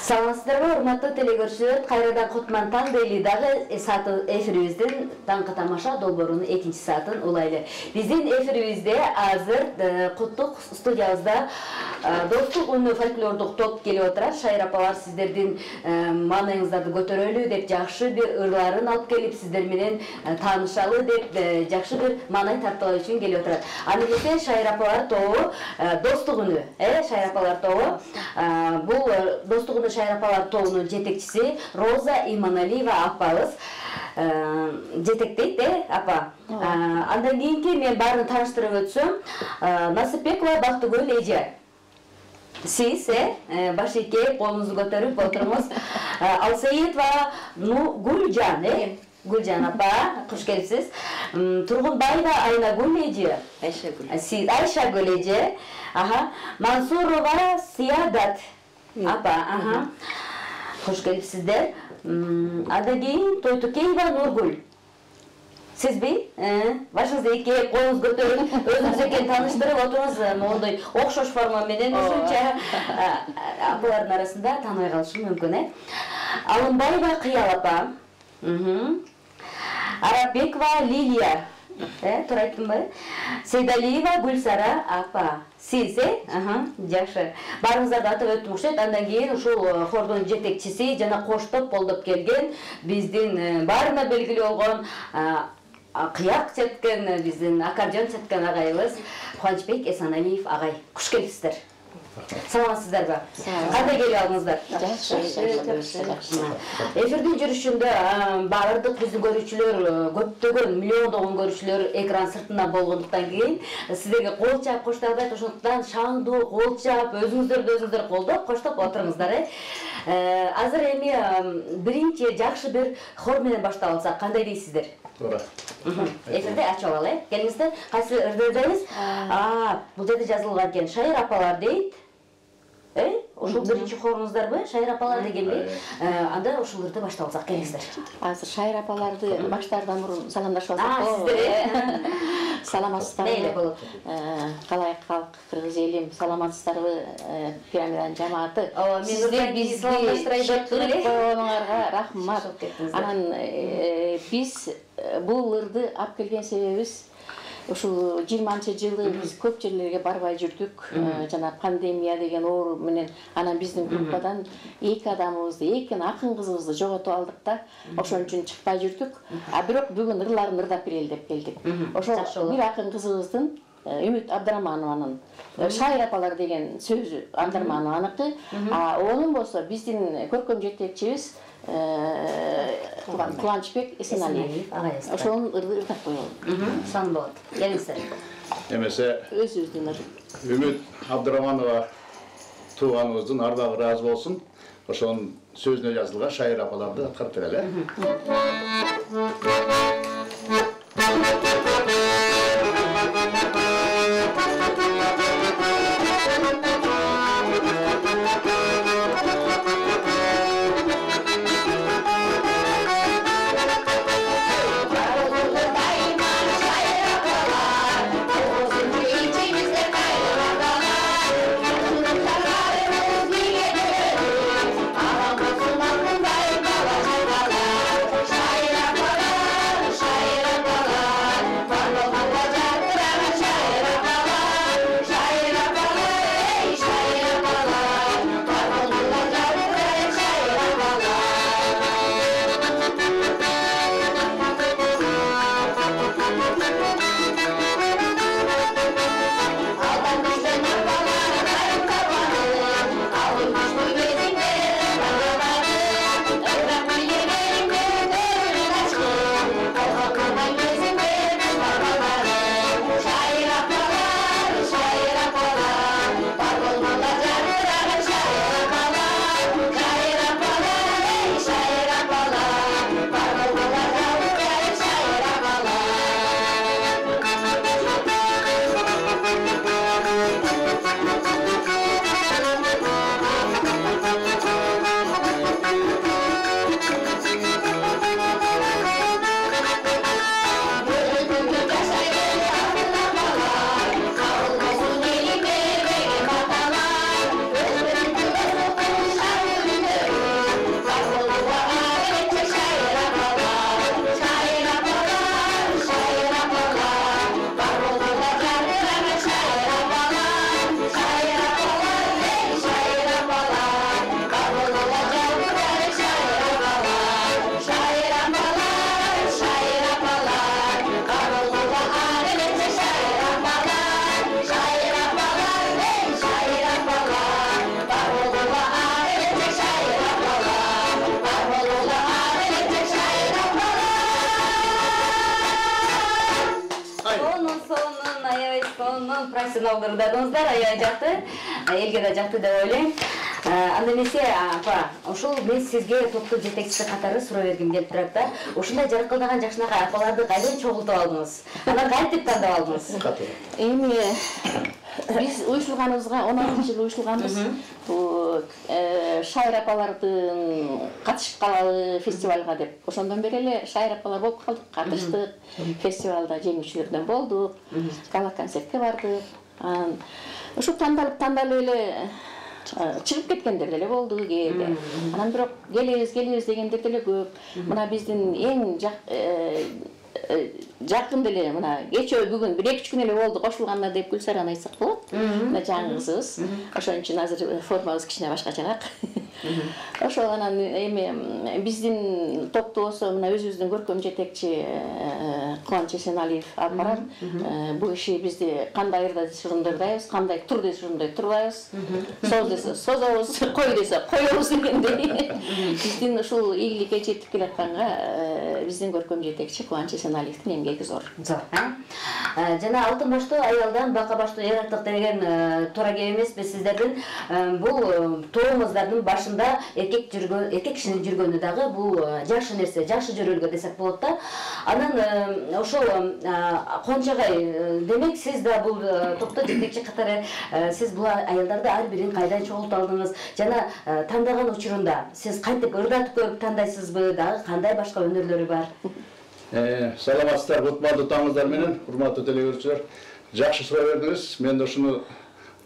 Саламатсыздарбы, урматтуу телекөрүүчүлөр, кайрадан Кутман таң дейли дагы сааты эфирибиздин таңкы тамаша долбоорунун экинчи саатын улайлы. Биздин эфирибизде азыр Куттук студиябызда достук үнү фольклордук топ келип отурат. Шайыр апалар сиздердин маанайыңыздарды көтөрөлү деп жакшы бир ырларын алып келип сиздер менен таанышалы деп жакшы бир маанай тартуу үчүн келип отурат. Аны эле Шайыр апалар тобу достук үнү, Шайыр апалар тобу бул достук үнү Шайыр апалар тобунун жетекчиси Роза Иманалиева апабыз жетектейт, апа. Андан кийинки мен баарын тааныштырып өтсөм, Насипбекова Бактыгүл эже. Сиз, башыке колуңузду көтөрүп отуруңуз. Алсаитова Гүлжан, Гүлжан апа, куш келипсиз. Тургунбаева Айнагүл эже. Сиз Айшагүл эже. Мансурова Сиядат апа, куш келипсиздер. Андан кийин Тойтукеева Нургүл. Сизби? Башыңызды эки колуңуз көтөрүп, өзүңүз экенин тааныштырып отуруңуз. Моундай окшош форма менен ушунча апалардын арасында тааныбай калышым мүмкүн, Алымбаева Кыял апа. Арапбекова Лилия. Туура айттымбы? Сейдалиева Гүлсара апа. Сиз, жакшы. Баарыңыздарды атап өттүм окшойт. Андан кийин ушул хордун жетекчиси жана коштоп колдоп келген биздин баарына белгилүү болгон кыяк четкен, биздин аккордеон четкен агайыбыз Кубанычбек Эсеналиев агай. Куш келипсиздер. Саламатсыздарбы? Кандай келип алдыңыздар? Жакшы. Эфирдин жүрүшүндө баардык биздин көрүүчүлөр, көптөгөн миллиондогон көрүүчүлөр экран сыртында болгондуктан кийин сиздерге кол чаап коштолбойт, ошондуктан шаңдуу кол чаап өзүңүздөр коштоп отуруңуздар. Азыр эми биринчи жакшы бир хор менен баштап алсак, кандай дейсиздер? Туура. Эфирде ачып алалы, келиңиздер. Кайсы ырдайбыз? Бул жерде жазылган экен. Шайыр апалар дейт. Ошол биринчи хоруңуздарбы? Шайыр апалар дегенби? Анда ошол ырды баштап алсак, келиңиздер. Азыр Шайыр апаларды баштаардан мурун саламдашып алсак болобу? Сиздер. Саламатсыздарбы? Мейли болот. Калай калк, кыргыз элим, саламатсыздарбы? Пирамиданын жамааты. Сиздер бизди чакырып койгонуңарга рахмат. Анан биз бул ырды алып келген себебибиз ушул 20-жылы биз көп жерлерге барбай жүрдүк. Жана пандемия деген оору менен анан биздин группадан 2 адамыбызды, 2 акын кызыбызды жоготуп алдык да. Ошон үчүн чыкпай жүрдүк. Бирок бүгүн ырларын ырдап берели деп келдик. Ошол бир акын кызыбыздын Үмүт Абдрахманованын Шайыр апалар деген сөзү Абдрахманованыкы. Онун болсо биздин көркөм жетекчибиз Кубанычбек Эсеналиев. Ошонун ырды ырдап коелу. Сан болот. Келиңиздер. Эмесе өзүбүздүн ырды. Үмүт Абдрахманова тууганыбыздын ардагы ыраазы болсун. Ошонун сөзүнө жазылган Шайыр апаларды аткарып берели. Shayır apalar Сонун профессионалдырдадыңыздар, аябай жакты. Элге да жакты деп ойлойм. Анда эмесе апа, ошол мен сизге топтун жетекчиси катары суроо бергим келип турат да. Ушундай жаркылдаган жакшынакай апаларды кайдан чогултуп алдыңыз? Анан кантип тандап алдыңыз? Эми биз уюшулганыбызга 16-жыл уюшулганбыз. Бул шайыр апалардын катышып калалы фестивалга деп. Ошондон бери эле шайыр апалар болуп калдык, катыштык. Фестивалда жеңүүчүлөрдөн болдук. Гала концертке бардык. Ошо тандалып эле чыгып кеткендер деле болду кээде. Анан бирок келебиз дегендер деле көп. Мына биздин эң жакын деле мына кечээ бүгүн 1-2 күн эле болду кошулгандар деп Гүлсараны айтсак болот. Мына жаңы кызыбыз. Ошон үчүн азыр формабыз кичине башкачараак. Ошол анан эми биздин топту болсо мына өзүбүздүн көркөм жетекчи Кубаныч Эсеналиев алып барат. Бул киши бизди кандай ырда сурундайбыз, кандай тур десе турбайбыз. Соз десе созобуз, кой десе коебуз дегендей. Биздин ушул ийгиликке жетип келатканга биздин көркөм жетекчи Кубаныч Эсеналиевдин эмгеги зор. Жана алтын баштуу аялдан бака баштуу эр артык деген туура кеп эмеспи сиздердин? Бул тоомуздардын башында эркек кишинин жүргөнү дагы бул жакшы нерсе, жакшы жөрөлгө десек болот да. Анан ошол Кубанычагай, демек сиз да бул топтун жетекчи катары сиз бул аялдарды ар бирин кайдан чогултуп алдыңыз? Жана тандаган учурунда сиз кантип ырдатып көрүп тандайсызбы? Дагы кандай башка өнөрлөрү бар? Саламатсыздар, кутмандуу таңыңыздар менен, урматтуу телекөрүүчүлөр. Жакшы суроо бердиңиз. Мен да ушуну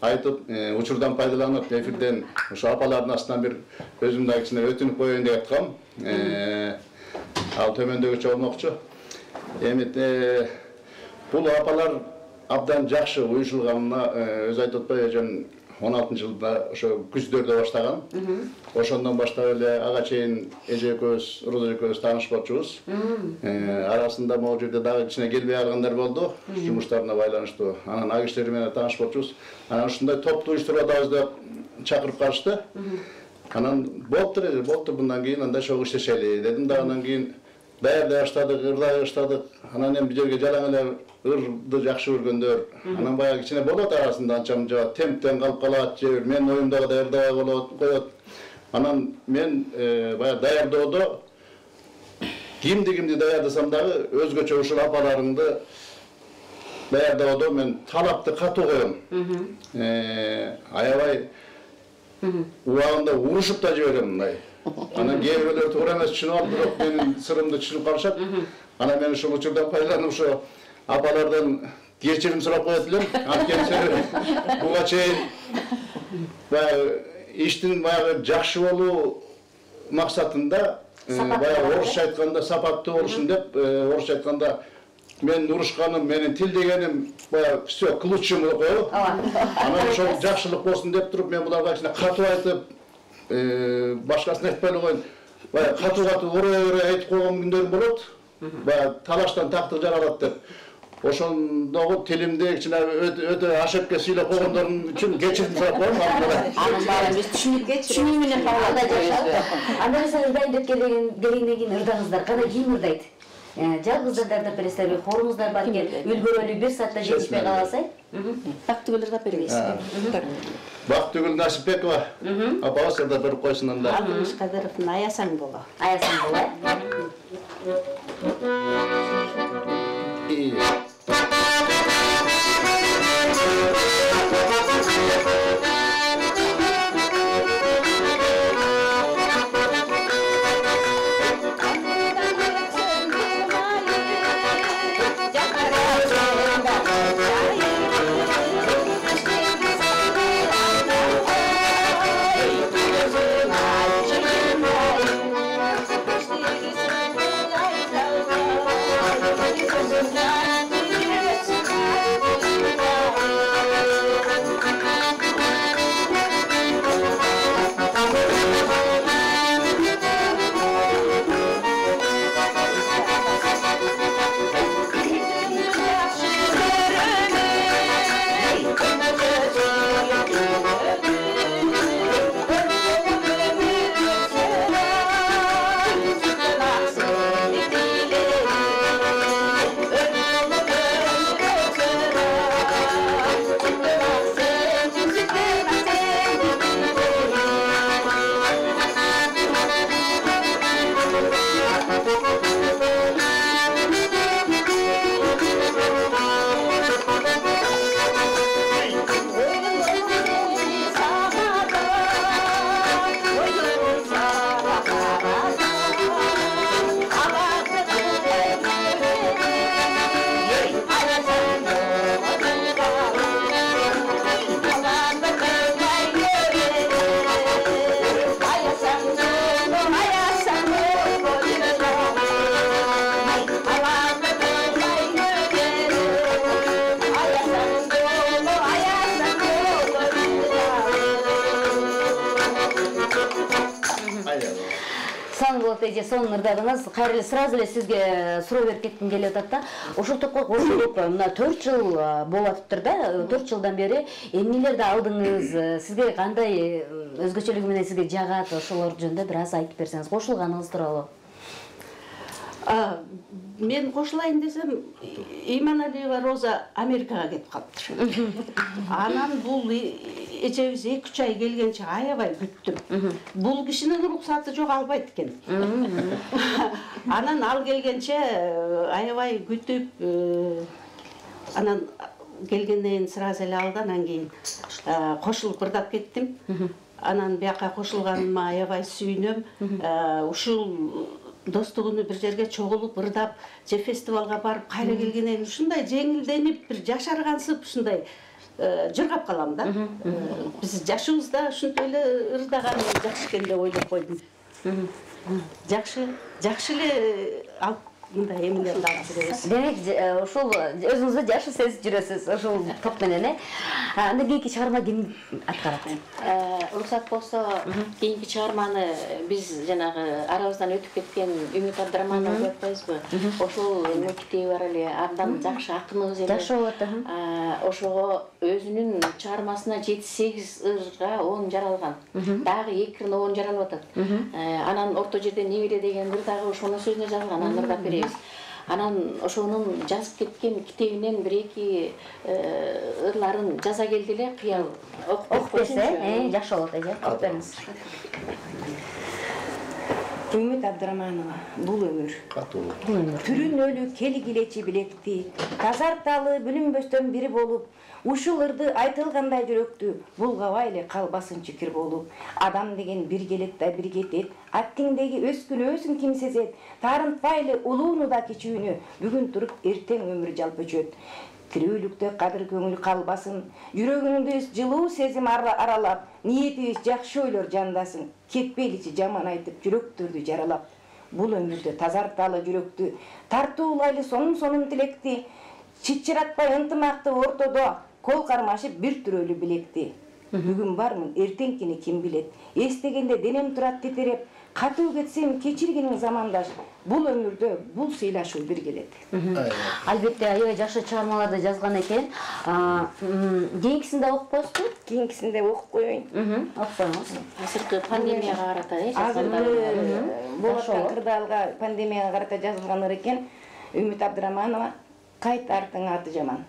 айтып, учурдан пайдаланып, эфирден ушу апалардын астынан бир өзүмдү кичине өтүнүп коеюн деп аткам. Ал төмөндөгүчө болмокчу. Эми бул апалар абдан жакшы уюшулганына өзү айтып атпайбы, жөн 16-жылда ошо күздөрдө баштаган. Ошондон баштап эле ага чейин эже экөөбүз, Роза экөөбүз таанышпачубуз. Арасында могу жерде дагы кичине келбей калгандар болду, жумуштарына байланыштуу. Анан ага кишилер менен таанышпачубуз. Анан ушундай топту уюштуруп атабыз деп чакырып калышты. Анан болуптур мындан кийин андай чогуу иштешели дедим да, анан кийин даярдай баштадык, ырдай баштадык. Анан эми бул жерге жалаң эле ырды жакшы көргөндөр, анан баягы кичине болот арасында анча-мынча темптен калып калат, же бир менин оюмдагы даярдабай коет. Анан мен баягы даярдоодо кимди даярдасам дагы өзгөчө ушул апаларымды даярдоодо мен талапты катуу коем. Аябай убагында урушуп да жиберем мындай. Анан кээ бирөөлөр туура эмес түшүнүп алып, бирок менин сырымды түшүнүп калышат. Анан мен ушул учурдан пайдаланып ошо апалардан кечирим сурап коет элем. Анткени буга чейин баягы иштин баягы жакшы болуу максатында баягы орусча айтканда сапаттуу болушун деп, орусча айтканда менин урушканым, менин тилдегеним баягы все к лучшему деп коебу. Анан ошол жакшылык болсун деп туруп мен буларга кичине катуу айтып, башкасын айтпай эле коеюн. Баягы катуу орой айтып койгон күндөрүм болот. Баягы талаштан тактык жаралат деп. Ошондогу тилимди кичине өтө ашепке сүйлөп койгондорум үчүн кечирим сурап коем. Анын баарын биз түшүнүү менен кабыл алып коебуз. Анда сиз ырдайын деп келгенден кийин ырдаңыздар кандай ким ырдайт? Жалгыз ырдап бересиздерби? Хоруңуздар бар экен. Үлгөрөлү 1 саатта жетишпей каласай? Бактыгүл ырдап беребиз. Бактыгүл Насипбекова апабыз ырдап берип койсун анда. Алтымыш Кадыровдун Аясаң боло. Аясаң боло. эже сонун ырдагыңыз. Кайрылы сразу эле сизге суроо берип кетким келип атат да. Ошол топко кошулуп мына 4 жыл болуп атыптыр да. 4 жылдан бери эмнелерди алдыңыз? Сизге кандай өзгөчөлүгү менен сизге жагат? Ошолор жөнүндө бир аз айтып берсеңиз, кошулганыңыз тууралуу. Мен кошулайын десем, Иманалиева Роза Америкага кетип калыптыр. Анан бул эжебиз 2-3 ай келгенче аябай күттүм. Бул кишинин уруксаты жок, албайт экен. Анан ал келгенче аябай күтүп, анан келгенден кийин сразу эле алды, анан кийин кошулуп ырдап кеттим. Анан бияка кошулганыма аябай сүйүнөм. Ушул достугуну бир жерге чогулуп ырдап, же фестивалга барып кайра келгенден кийин ушундай жеңилденип, бир жашаргансып ушундай жыргап калам да. Биз жашыбызда ушунтип эле ырдаган жакшы экен деп ойлоп койдум. Жакшы эле алып мындай эмелерди алып жүрөбүз. Демек, ошол өзүңүздү жашы сезип жүрөсүз, ошол топ менен, Андан кийинки чыгарма ким аткарат? Уруксат болсо, кийинки чыгарманы биз жанагы арабыздан өтүп кеткен Үмүт Абдыраманова деп атпайбызбы? Ошол мектеби бар эле, абдан жакшы акыныбыз эле. Жакшы болот. Ошого өзүнүн чыгармасына 7-8 ырга 10 жаралган. Дагы 2 ырына 10 жаралып атат. Анан орто жерде Небеле деген ыр дагы ошонун сөзүнө жазылган, анан ырдап беребиз. Анан ошонун жазып кеткен китебинен 1-2 ырларын жаза келди эле, кыял Окуп берсе, жакшы болот, окуп бериңиз. Үмүт Абдыраманова, бул өмүр. Түрүнөлү кели килечи билекти, тазарталы бүлүнбөстөн бири болуп, ушул ырды айтылгандай жүрөктү булгабай эле калбасын чикир болуп. Адам деген бир келет да бир кетет, аттиңдеги өскүнөөсүн ким сезет, таарынтпай эле улууну да кичүүнү, бүгүн туруп эртең өмүр жалп өчөт. Тирүүлүктө кадыр көңүл калбасын, жүрөгүңдү жылуу сезим аралап, ниетибиз жакшы ойлор жандасын, кетпейличи жаман айтып жүрөктөрдү жаралап. Бул өмүрдө тазарталы жүрөктү, тартуулайлы сонун тилекти, чичиратпай ынтымакты ортодо, кол кармашып бир түрөлү билекти. Бүгүн бармын, эртеңкини ким билет, эстегенде денем турат титиреп, катуу кетсем кечиргениң замандаш, бул өмүрдө бул сыйлашуу бир келет. Албетте, аябай жакшы чыгармаларды жазган экен. Кийинкисинде окуппайсызбы? Кийинкисинде окуп коеюн. Окуңуз. Азыркы пандемияга карата, Азыркы болуп аткан кырдаалга пандемияга карата жазылган ыр экен. Үмүт Абдыраманова, кайт артың аты жаман.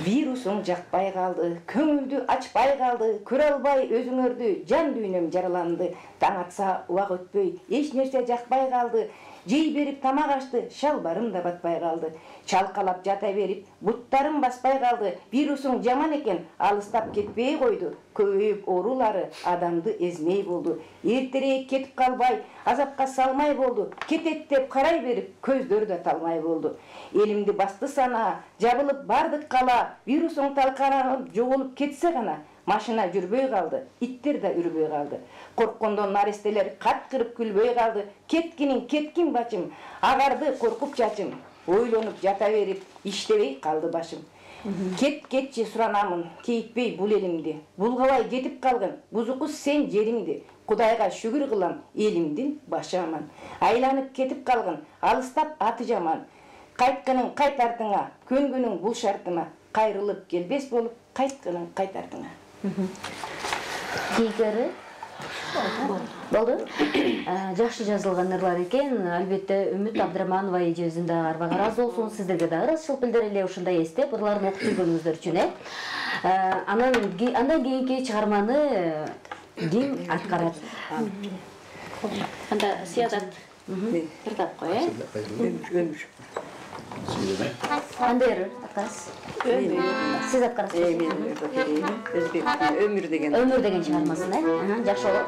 Вирусуң жакпай калды, көңүлдү ачпай калды, көрө албай өзүңөрдү, жан дүйнөм жараланды. Таң атса убак өтпөй, эч нерсе жакпай калды. Жей берип тамак ашты, шалбарым да батпай калды. Чалкалап жата берип, буттарым баспай калды. Вирусуң жаман экен, алыстап кетпей койду. Көбөйүп оорулары адамды эзмей болду. Эртерээк кетип калбай, азапка салмай болду. Кетет деп карай берип, көздөр да талмай болду. Элимди басты сана, жабылып бардык кала. Вирусуң талканып жоголуп кетсе гана, машина жүрбөй калды, иттер да үрбөй калды. Корккондон нарестелер кат кырып күлбөй калды. Кеткин бачым, агарды коркуп чачым. Ойлонуп жата берип, иштебей калды башым. Кетчи суранамын, кейитпей бул элимди. Булгабай кетип калгын, бузукус сен жериңди. Кудайга шүгүр кылам, элимдин башы аман. Айланып кетип калгын, алыстап аты жаман. Кайтканың кайт артыңа, көнгүнүң бул шартыма. Кайрылып келбес болуп, кайтканың кайт артыңа. Кийинкери болду. Жакшы жазылган ырлар экен. Албетте Үмүт Абдыраманова эжебиздин дагы арбага ыраазы болсун, сиздерге дагы ыраазычылык билдирели ушундай эстеп ырларын окуп жүргөнүңүздөр үчүн. Андан кийинки чыгарманы ким аткарат? Анда Сиядат ырдап кой, Өмүр. Кандай аткарасыз? Сиз аткарасыз? Өмүр деген. Өмүр деген чыгармасын, жакшы болот.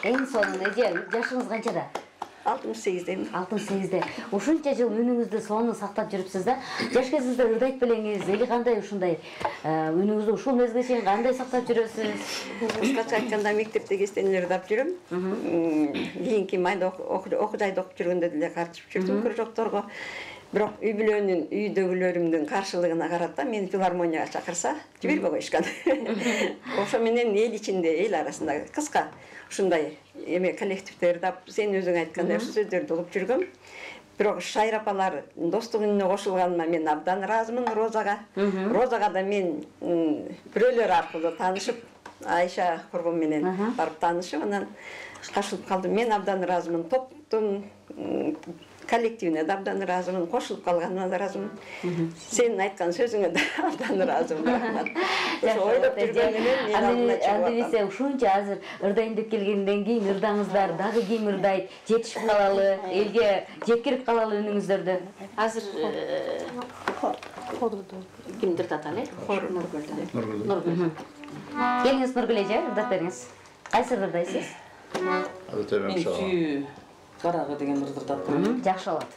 En sonunda yaşınız kaçada? 68'deyim. 68'de. Ушунча жыл үнүңүздү сонун сактап жүрүпсүз да. Жаш кезиңизде ырдайт белеңиз, эли кандай ушундай үнүңүздү ушул мезгилге чейин кандай сактап жүрөсүз? Кыскача айтканда мектепте кестен ырдап жүрөм. Кийинки майда окуйжайда окуп жүргөндө деле катышып жүрдүм кружокторго. Бирок үй бүлөнүн, үйдөгүлөрүмдүн каршылыгына карата мени филармонияга чакырса, жибербей коюшкан. Ошо менен эл ичинде, эл арасында кыска ушундай эме коллективде ырдап, сен өзүң айткандай ушул сөздөрдү угуп жүргөм. Бирок Шайыр апалар достук үнүнө кошулганына мен абдан ыраазымын Розага. Розага да мен бирөөлөр аркылуу таанышып, Айша курбум менен барып таанышып, анан кошулуп калдым. Мен абдан ыраазымын. Топтун коллективине да абдан ыраазымын, кошулуп калганына да ыраазымын. Сенин айткан сөзүңө да абдан ыраазымын. Рахмат. Ошо ойлоп жүргөнүмөн мен алдына чыгып Андебесе ушунча азыр ырдайын деп келгенден кийин ырдаңыздар дагы ким ырдайт, жетишип калалы, элге жеткирип калалы үнүңүздөрдү. Азыр кимдир таталы? Хор Нургүлдө. Нургүл. Келиңиз Нургүл эже, ырдап бериңиз. Кайсы ырдайсыз? Мен сүйүү карагы деген ырдап берем. Жакшы болот.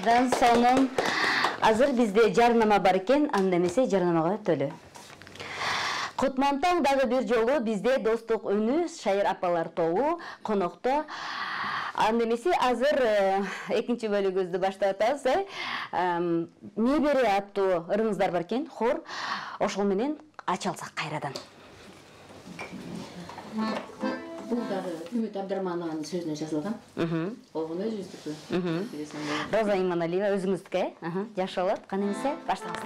Андан сонун азыр бизде жарнама бар экен, анда эмесе жарнамага өтөлү. Кутмантаң дагы бир жолу бизде достук үнү Шайыр апалар тобу конокто. Анда эмесе азыр экинчи бөлүгүбүздү баштап атабыз. Небере аттуу ырыңыздар бар экен, хор. Ошол менен ачалсак кайрадан. Бул дагы Үмүт Абдырманованын сөзүнө жазылган. Огун өзүбүздүкү. Роза Иманалиева өзүңүздүкү, жакшы болот. Кана эмесе баштабыз.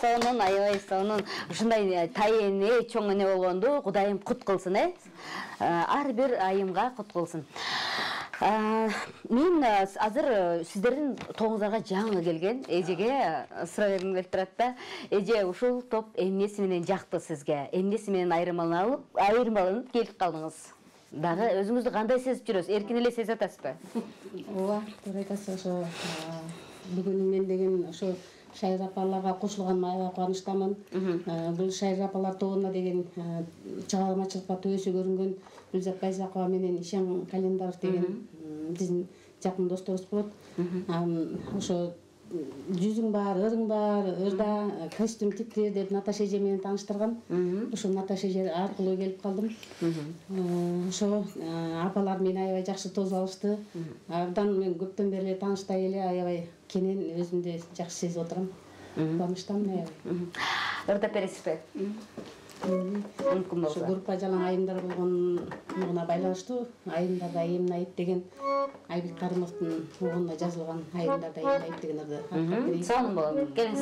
Сонун аябай сонун ушундай тайэне чоң эне болгонду Кудайым кут кылсын, ар бир айымга кут кылсын. Мен азыр сиздердин тобуңуздарга жаңы келген эжеге сурап бергим келип турат да. Эже ушул топ эмнеси менен жакты сизге? Эмнеси менен айырмаланып келип калдыңыз? Дагы өзүңүздү кандай сезип жүрөсүз? Эркин эле сезип атасызбы? Ооба, туура айтасыз. Ошо бүгүн мен деген ошо Шайыр апаларга кошулганыма аябай кубанычтамын. Бул Шайыр апалар тобуна деген чыгармачылыкка төбөсү көрүнгөн Гүлзат Байзакова менен Ишан Календаров деген биздин жакын досторубуз болот. Ошо жүзүң бар, ырың бар, ырда костюм типтир деп Наташа эже менен тааныштырган. Ошо Наташа эже аркылуу келип калдым. Ошо апалар мени аябай жакшы тосуп алышты. Абдан мен көптөн бери эле тааныштай эле аябай кенен өзүмдү жакшы сезип отурам. Кубанычтамын аябай. Ырда бересизби? Мүмкүн болсо. Ошо группа жалаң айымдар болгонуна байланыштуу. Айымдарда эмне айып деген Айбек Карымовдун угунда жазылган айымдарда эмне айып деген ырды. Сонун болот. Келиңиз.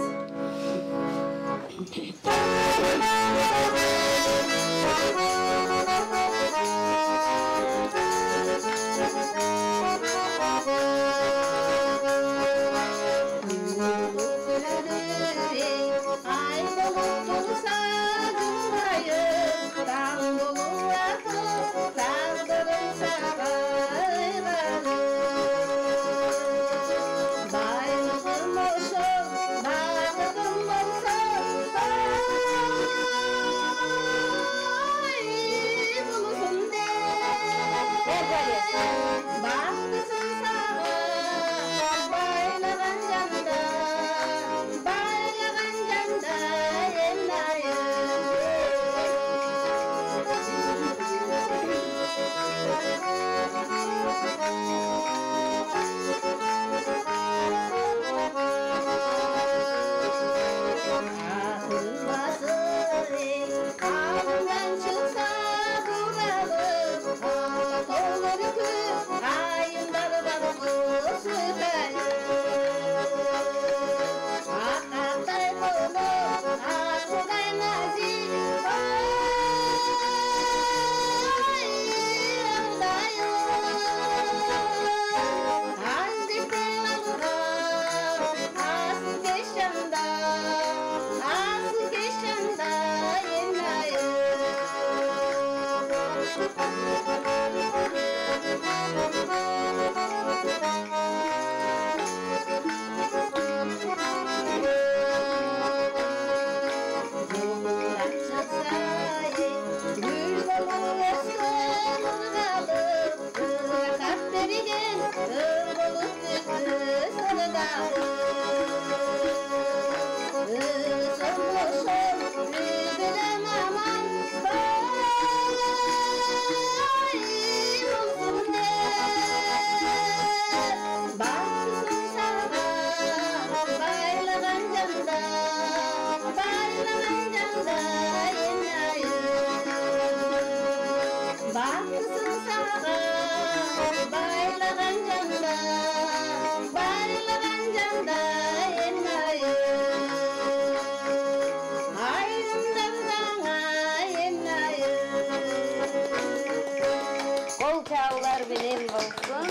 менен болсун.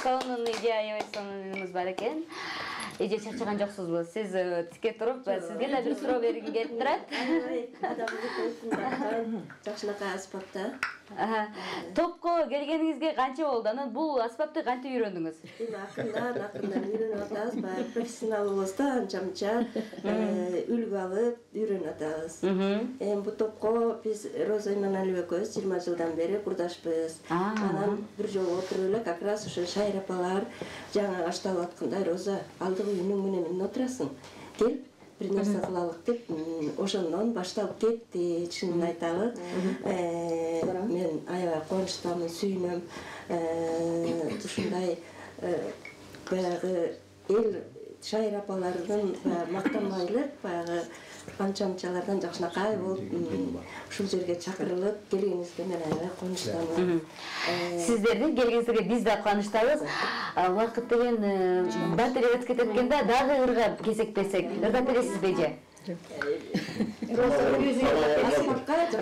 Сонун иде аябай сонун үнүңүз бар экен. Эже чарчаган жоксузбу? Сиз тике туруп, сизге да бир суроо бергим келип турат. Жакшынакай аспапта. Топко келгениңизге канча болду? Анан бул аспапты кантип үйрөндүңүз? Эми акырдан үйрөнүп атабыз. Баягы профессионал болбосо да анча-мынча үлгү алып үйрөнүп атабыз. Эми бул топко биз Роза Иманалиева экөөбүз 20 жылдан бери курдашпыз. Анан бир жолу отуруп эле как раз ошо шайыр апалар жаңы ашталып аткандай Роза алдыгы үйүнүң менен отурасың. Кел bir narsa kılalık deyip, oşondan başlalıp ketти, çınını aytalı. Men aябай koğunçtamın, suyunum, ушундай баягы эл шайыр апалардын мактанбайлык, баягы анча-мынчалардан Жакшынакай болуп, ушул жерге чакырылып келгениңизге мен аябай коğunçтамын. Сиздердин келгениңизге биз да кубанычтабыз. Убакыт деген батырып өтүп кетет экен да, дагы ырга кезектесек. Ырдап бересизби эже?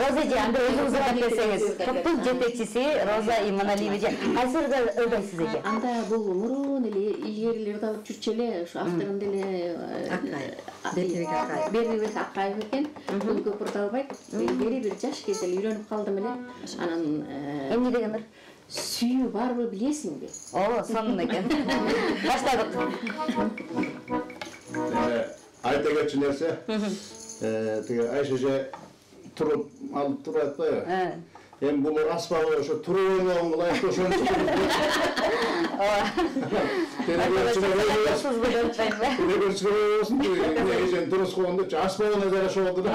Роза эже, анда өзүңүз ырдап берсеңиз. Топтун жетекчиси Роза Иманалиева эже. Кайсы ырдайсыз эже? Анда бул мурун эле ийгерилер ырдап жүрчү эле, ошо авторунда эле Бердибек Акаев экен. Бул көп ырдалбайт. Бери бир жаш кезде эле үйрөнүп калдым эле. Анан эмне деген ыр? Сүйүү барбы билесиңби? О, сонун экен. Баштадык. Айта кетчү нерсе, тиги Айша эже туруп алып туруп атпайбы? Эми бул аспабы ошо туруп ойногонго ылайыктуу ошону чыгырып Телевизорчу дурус болгондо аспабына жараша болду да.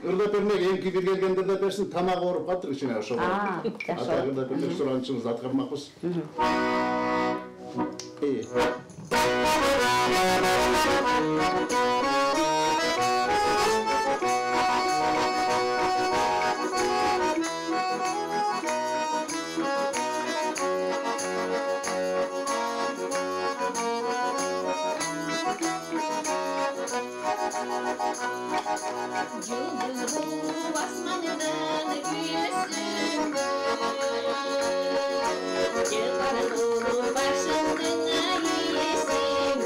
Ырдап бермек, эми бир келгенде ырдап берсин, тамагы ооруп калыптыр кичине ошого. Ата ырдап берсек суранычыбызды аткармакпыз. Yıldız bu asmandan güyesin Yıllar dolu başından iyisin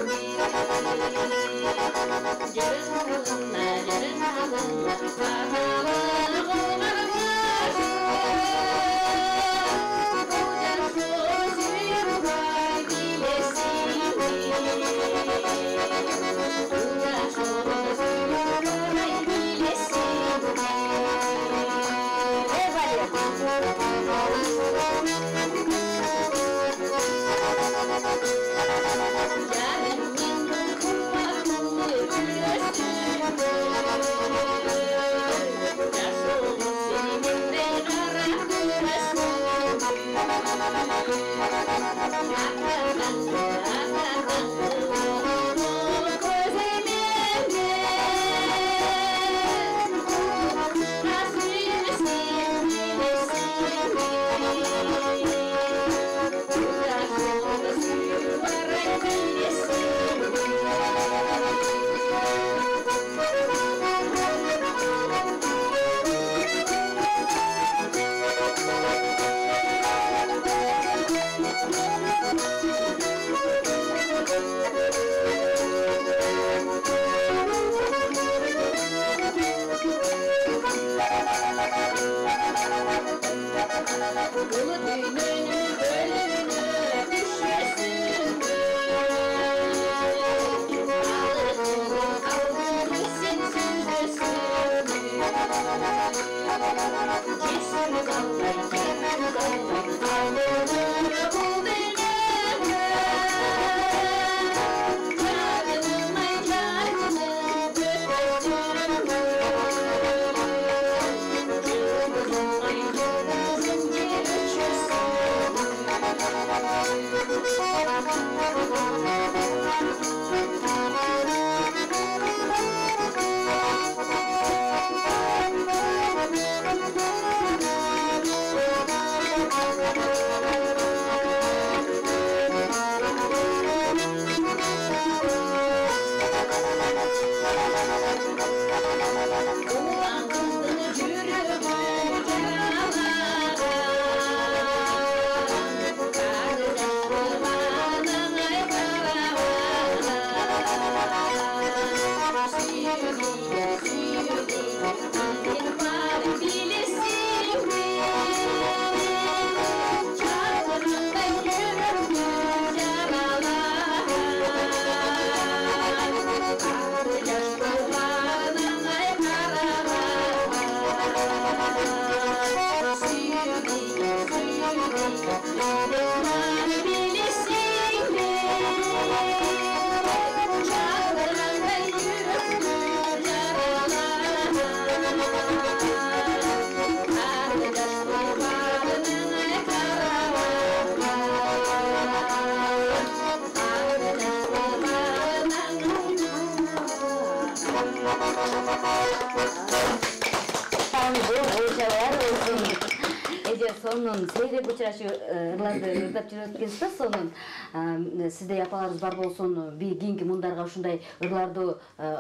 сонун сейреп учурашы ырларды ырдап жүрүп өткөнсүз да, сонун сизде апаларыңыз бар болсун, кийинки мундарга ушундай ырларды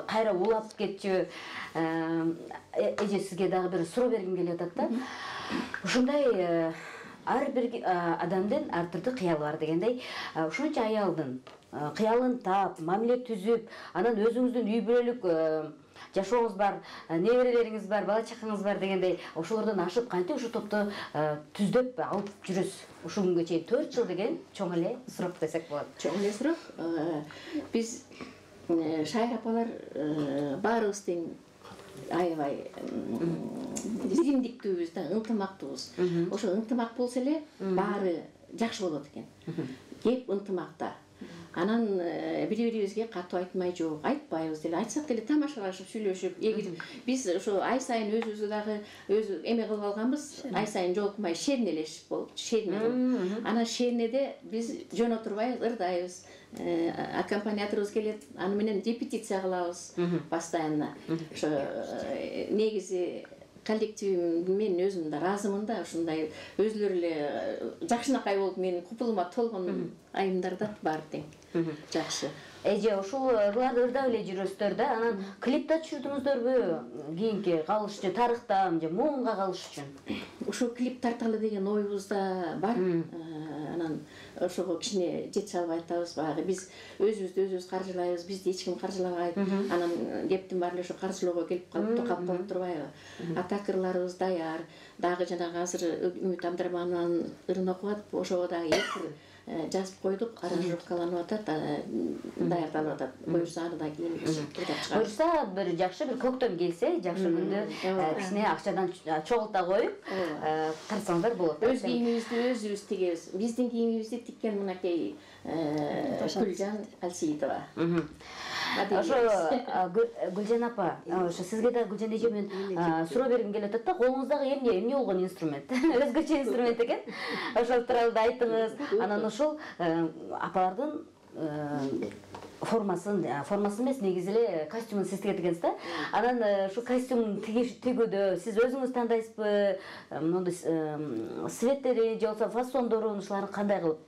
кайра улап кетчү. Эже сизге дагы бир суроо бергим келип атат да. Ушундай ар бир адамдын ар түрдүү кыялы бар дегендей, ушунча аялдын кыялын таап, мамиле түзүп, анан өзүңүздүн үй бүлөлүк жашооңуз бар, неберелериңиз бар, бала чакаңыз бар дегендей, ошолордон ашып кантип ушу топту түздөп алып жүрөсүз? Ушу күнгө чейин 4 жыл деген чоң эле суроо десек болот. Чоң эле суроо. Биз Шайыр апалар баарыбыз тең аябай биримдиктүүбүз да, ынтымактуубуз. Ошо ынтымак болсо эле баары жакшы болот экен. Кеп ынтымакта. Анан бири-бирибизге катуу айтмай жок, айтпайбыз деле, айтсак деле тамашалашып, сүйлөшүп, эгер биз ошо ай сайын өзүбүздү дагы өзү эме кылып алганбыз, ай сайын жолукмай шернелешип болуп, шерне. Анан шернеде биз жөн отурбайбыз, ырдайбыз. Аккомпаниаторубуз келет, аны менен репетиция кылабыз постоянно. Ошо негизи коллективим мен өзүм да разымын да, ушундай өзүлөрү эле жакшынакай болуп менин купулума толгон айымдар да бар тең. Жакшы. Эже ушул ырларды ырдап эле жүрөсүздөр да, анан клипте түшүрдүңүздөрбү? Кийинки калыш үчүн, тарыхтан же муунга калыш үчүн? Ушул клип тарталы деген оюбуз да бар. Анан ошого кичине жетише албай атабыз. Баягы биз өзүбүз каржылайбыз, бизди эч ким каржылагайт. Анан кептин баары эле ошо каржылоого келип калып токап болуп турбайбы? Атак ырларыбыз даяр. Дагы жанагы азыр Үмүт Абдрахманованын ырын окуп атып, ошого дагы эки жазып койдук, аранжировкаланып атат, даярдалып атат. Буюрса аны да кийин ырдап чыгарабыз. Буюрса бир жакшы бир көктөм келсе, жакшы күндө кичине акчадан чогулта коюп тартсаңыздар болот. Өз кийимибизди өзүбүз тигебиз. Биздин кийимибизди тиккен мынакей Гүлжан Алсиитова. Ошо Гүлжан апа, ошо сизге да Гүлжан эже менен суроо бергим келип атат да, колуңуздагы эмне болгон инструмент? Өзгөчө инструмент экен. Ошол тууралуу да айтыңыз. Анан ошол апалардын формасын эмес, негизи эле костюмун сиз тигет экенсиз да. Анан ушу костюм тигүүдө сиз өзүңүз тандайсызбы? Мондой светтери же болбосо фасондорун ушуларды кандай кылып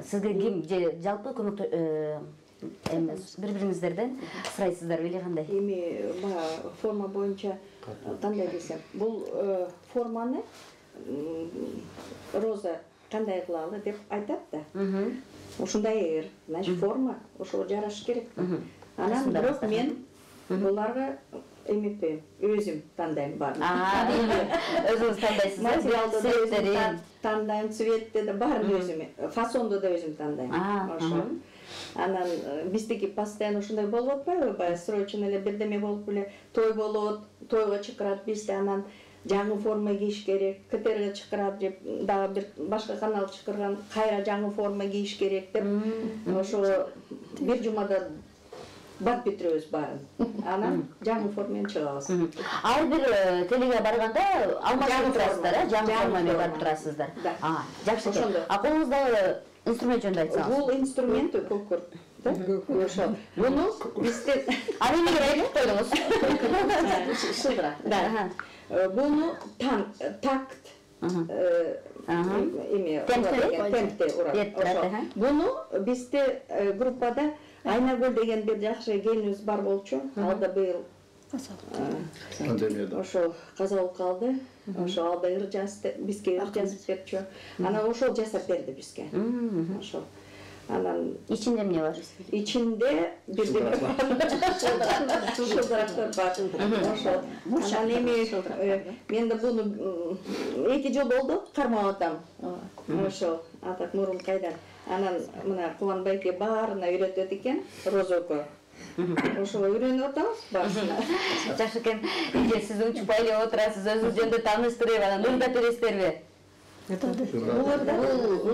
сизге ким же жалпы көмөктө бири-бириңиздерден сурайсыздарбы эле кандай? Эми форма боюнча кандай десем, бул форманы Роза кандай кылалы деп айтат да. Ушундай значит форма ошого жараш керек. Анан бирок мен буларга эметпейм, өзүм тандайм бар. Өзүңүз тандайсыз, материалды да өзүм тандайм, цветти да баарын өзүм, фасонду да өзүм тандайм. Ошо. Анан биздики постоянно ушундай болуп атпайбы? Баягы срочно эле бирдеме болуп эле той болот, тойго чакырат бизди, анан жаңы форма кийиш керек, КТРга чакырат деп, дагы бир башка канал чакырган, кайра жаңы форма кийиш керек деп, ошо бир жумада бат бүтүрөбүз баарын. Анан жаңы формамен чыгабыз. Ар бир телеге барганда алмашып турасыздар, жаңы формамен барып турасыздар. Жакшы. Колуңуздагы инструмент жөнүндө айтсаңыз. Бул инструмент көкөр. Ошо. Буну бизде аны эмнеге айтып койдуңуз? Шылдыра. Да. Буну такт темпте урат. Буну бизде группада Айнагүл деген бир жакшы келинибиз бар болчу. Ал да быйыл пандемияда ошо каза болуп калды. Ошо ал да ыр жазды, бизге ыр жазып берчү. Анан ошол жасап берди бизге. Ошо. Анан ичинде эмне бар? Ичинде бирдеме бар. Шылдырактар бар. Ошо. Анан эми мен да буну 2 жыл болду кармап атам. Ошо. Атак мурун кайдан. Анан мына Кубанбайке баарына үйрөтөт экен, Роза экөө. Ошо үйрөнүп атабыз башына. Жакшы экен. Эже сиз учпай эле отурасыз, өзүңүз жөнүндө тааныштырып, анан ырдап бересиздерби? Бул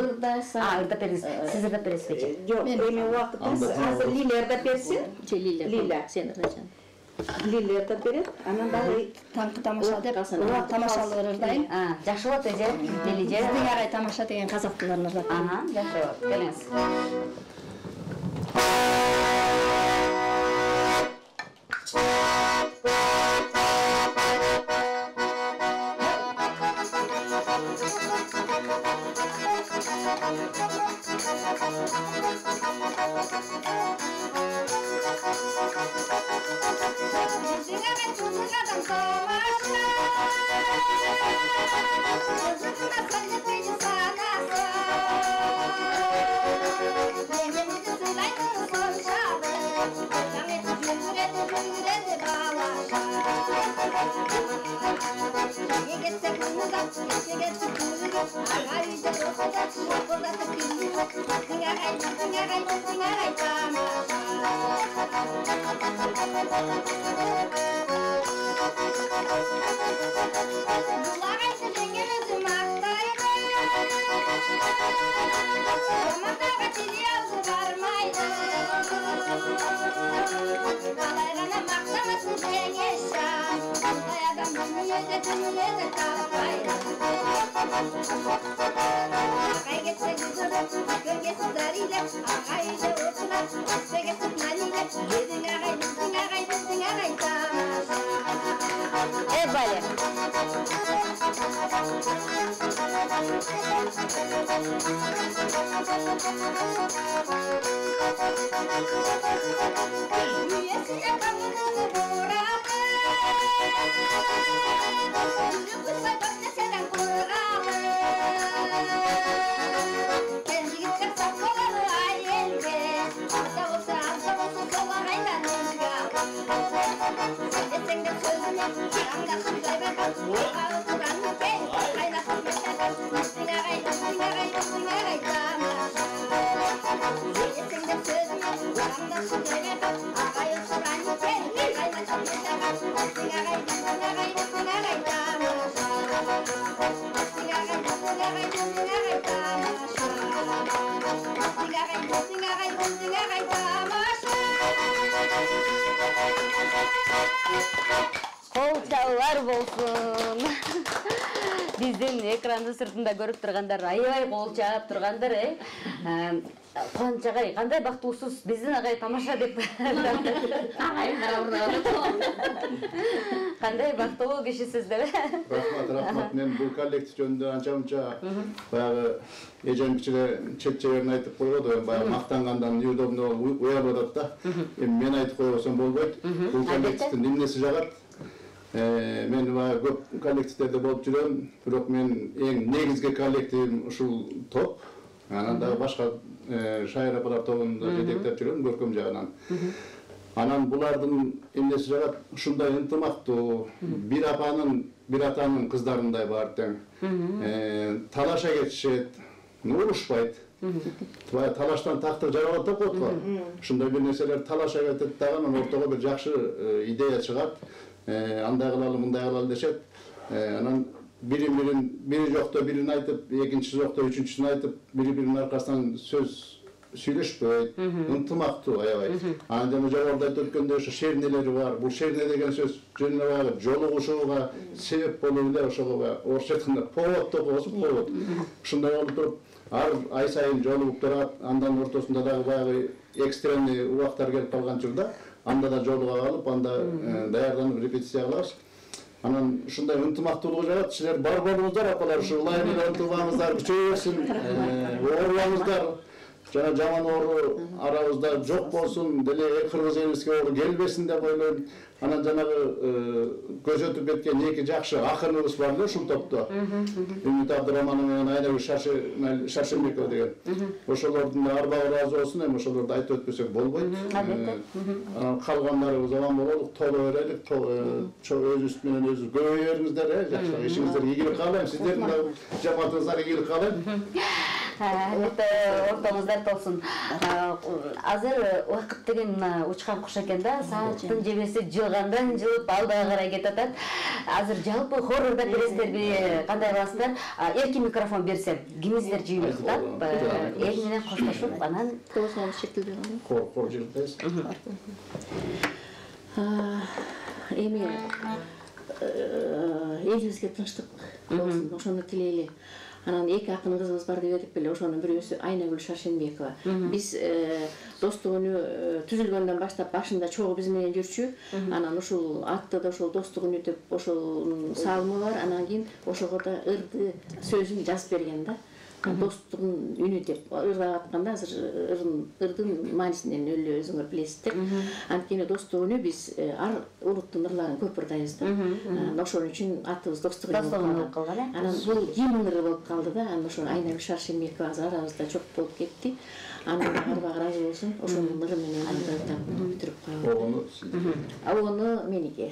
ырдаса. Ырдап бересиз. Сиз ырдап бересизби? Жок, эми убакытта азыр Лилия ырдап берсин. Лилия, сен ырдайсың. Лилия ырдап берет, анан дагы Таңкы тамаша деп, тамашалык ырдайм. Жакшы болот эже. Лилия. Сиздин арай тамаша деген казак тилдерин ырдайм. Жакшы болот. Келиңиз. Vale. Kolçalar bolsun. Биздин экранды сыртында көрүп тургандар аябай кол чаап тургандар, Кубаныч агай, кандай бактылуусуз, биздин агай тамаша деп. Агай кандай бактылуу кишисиз деп. Рахмат. Мен бул коллектив жөнүндө анча-мунча баягы эжем кичине чет-чеберин айтып койгоду, баягы мактангандан неудобно уялып атат да. Эми мен айтып койбосом болбойт. Бул коллективдин эмнеси жагат? Мен көп коллективтерде болуп жүрөм, бирок мен эң негизги коллективим ушул топ. Анан дагы башка шайыр апалар тобунда жетектеп жүрөм көркөм жагынан. Анан булардын эмнеси жагат? Ушундай ынтымактуу, бир атанын кыздарындай баары тең. Талаша кетишет, урушпайт. Талаштан тактык жаралат деп коет го. Ушундай бир нерселер талаша кетет дагы, анан ортого бир жакшы идея чыгат. Андай кылалы, мындай кылалы дешет. Анан бири жокто бирин айтып, экинчиси жокто үчүнчүсүн айтып, бири-биринин аркасынан сөз сүйлөшпөйт, ынтымактуу аябай. Анан жана жогоруда айтып өткөндөй ошо шернелери бар. Бул шерне деген сөз жөнүндө жолугушууга себеп болуу эле, ошого орусча айтканда повод деп коебуз, повод. Ушундай болуп туруп, ар ай сайын жолугуп турат, андан ортосунда дагы баягы экстренный убактар келип калган учурда анда да жолуга калып, анда даярданып репетиция кылабыз. Анан ушундай ынтымактуулук жагат. Силер бар болуңуздар, апалар, ушу ылайым менен ынтымагыңыздар күчөйбөсүн, оорубаңыздар. Жана жаман оору арабызда жок болсун, деле кыргыз элибизге оору келбесин деп ойлойм. Анан жанагы көрсөтүп кеткен эки жакшы акыныбыз бар эле ушул топто. Үмүт Абдыраманов менен Айнагүл Шаршенбекова деген. Ошолордун арбагы ыраазы болсун, эми ошолорду айтып өтпөсөк болбойт. Анан калгандарыбыз аман бололук, толо берелик, өзүбүз менен өзүбүз көбөйө бериңиздер, жакшы ишиңиздер ийгилик каалайм, сиздердин дагы жамаатыңыздарга ийгилик каалайм. Ортоңуздар толсун. Азыр убакыт деген учкан куш экен да, сааттын жебеси жылгандан жылып алдыга карай кетип атат. Азыр жалпы хоррордо бересиздерби, кандай кыласыздар? Эркин микрофон берсем, кимиңиздер жыйылып туруп, эл менен коштошуп, анан Колосуңуз чектелбей калды. Хор жыйылтабыз. Эми элибизге тынчтык болсун, ошону тилейли. Анан эки акын кызыбыз бар деп этип эле, ошонун бирөөсү Айнагүл Шаршенбекова. Биз достук үнү түзүлгөндөн баштап башында чогуу биз менен жүрчү. Анан ушул атты да ошол достук үнү деп ошол салымы бар. Анан кийин ошого да ырды сөзүн жазып берген да. Dostluğun ünü деп ырдап атканда азыр ырдын маанисинен эле өзүңөр билесиздер. Анткени достук үнү биз ар улуттун ырларын көп ырдайбыз да. Ошон үчүн атыбыз достук үнү болуп калган. Анан бул гимн ыры болуп калды да. Анан ошо Айнабек Шаршембекова азыр арабызда жок болуп кетти. Анын Арбак разы болсун. Ошонун ыры менен ырдап бүтүрүп калдым. Огону меники.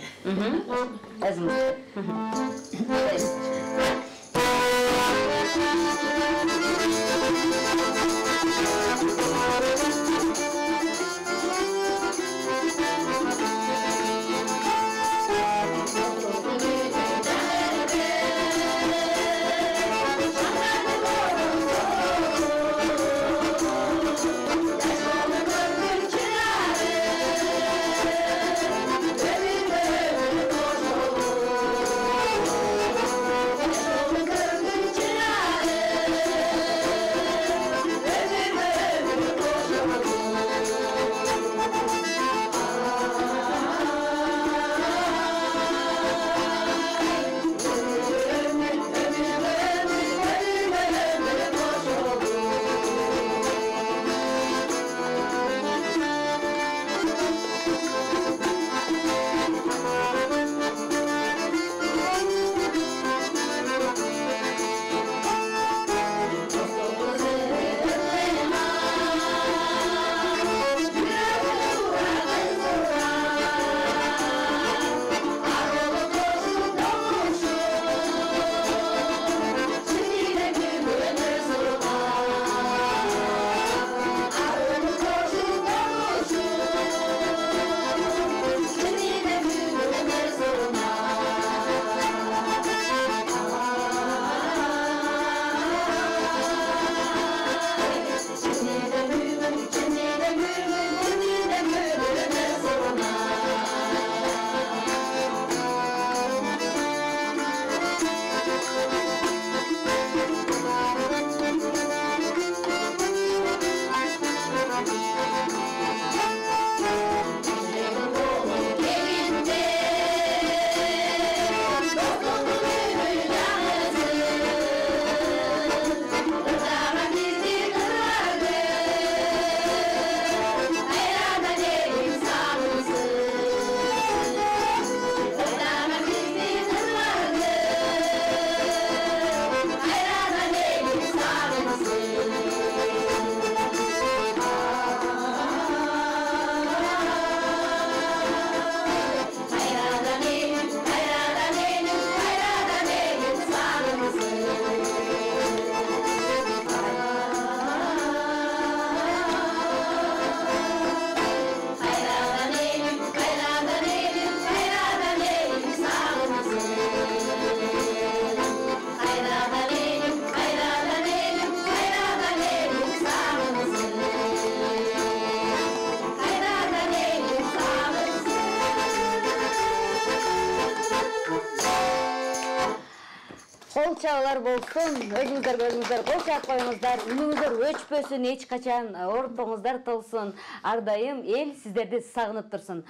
Кол чабалар болсун, өзүңүздөр кол чаап коюңуздар, үнүңүздөр өчпөсүн, эч качан оорутпоңуздар толсун. Ар дайым эл сиздерди сагынып турсун.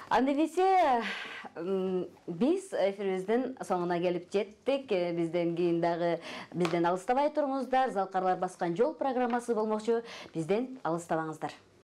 Анда эмесе биз эфирибиздин соңуна келип жеттик. Бизден кийин дагы бизден алыстабай туруңуздар. Залкарлар баскан жол программасы болмокчу. Бизден алыстабаңыздар.